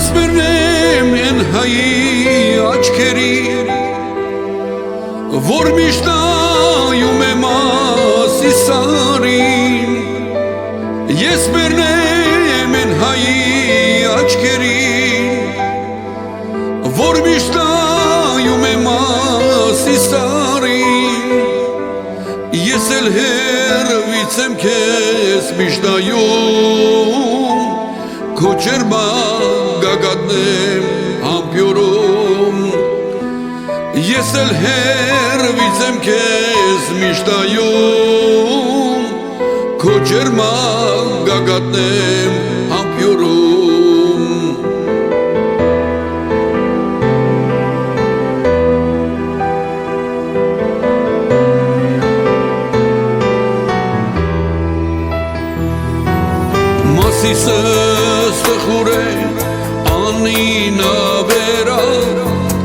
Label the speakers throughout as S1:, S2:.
S1: Ես մերնեմ են հայի աչքերի, որ միշտ նայում եմ ասիսարին, ես մերնեմ են հայի աչքերի, որ միշտ նայում եմ ասիսարին, ես էլ հեռվից եմ քեզ միշտ նայում, քո ջերմագագաթն ամպյուրում, ես էլ հեռվից եմ քեզ միշտ նայում, քո ջերմագագաթն ամպյուրում։ Մասիսս տխուր է անինավերա,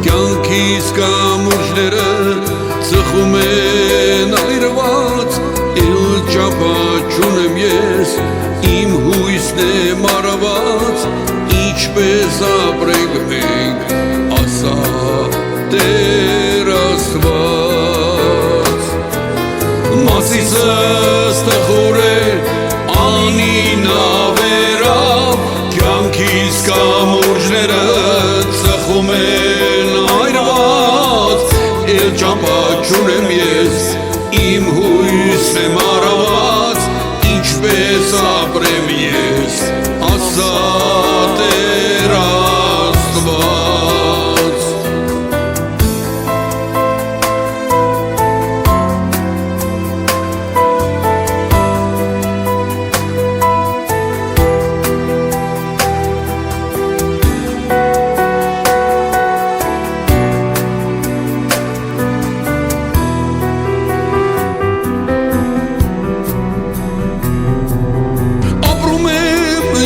S1: կյանքիս կամուրջները ծխում են այրված, էլ ճապաճուն եմ ես, իմ հույսն եմ առաված, ինչպես ապրենք մենք, ասա Տեր Աստված։ Մասիսս տխուր է անինավերա, կյանքիս կամուրջները ծխում են այրված, էլ ճամպաճուն եմ ես, իմ հույսն եմ առաված, ինչպես ապրեմ ես, ասա Տեր Աստված։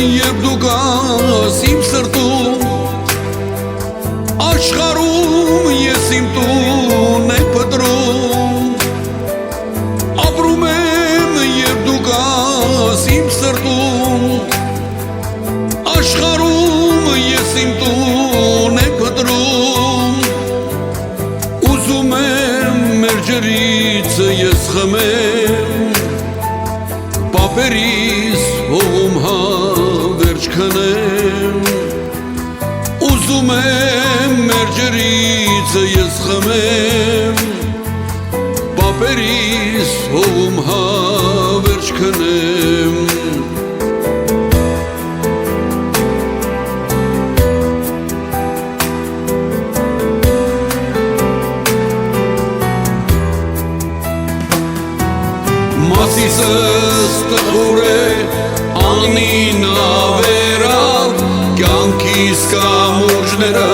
S1: Եվ դու գաս իմ սրտում, աշխարհում ես իմ տուն եմ փտրում, ապրում եմ եւ դու գաս իմ սրտում, աշխարհում ես իմ տուն եմ փտրում, ուզում եմ մեր ջրից ես խմեմ, պապերիս հողում վերջ քնեմ, ուզում եմ մեր ջրից ես խմեմ, պապերիս հողում վերջ քնեմ։ Մասիսս տխուր է անինավերա, կյանքիս կամուրջները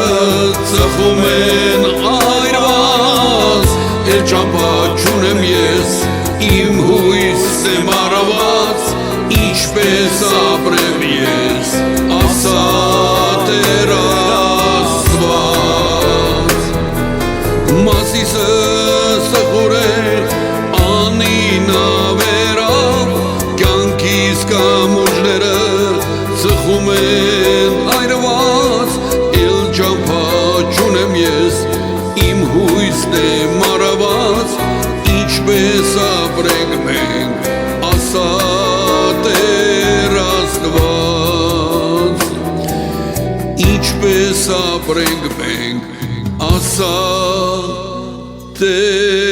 S1: ծխում են այրված, էլ ճամպաճուն եմ ես, իմ հույսն եմ առաված, ինչպես ապրեմ ես, ասա Տեր Աստված։ Մասիսս տխուր է անինավերա, կյանքիս կամուրջները ծխում են այրված, էլ ճամպաճուն եմ ես, իմ հույսն եմ առաված, ինչպես ապրենք մենք, ասա Տեր Աստված, ինչպես ապրենք մենք, ասա Տեր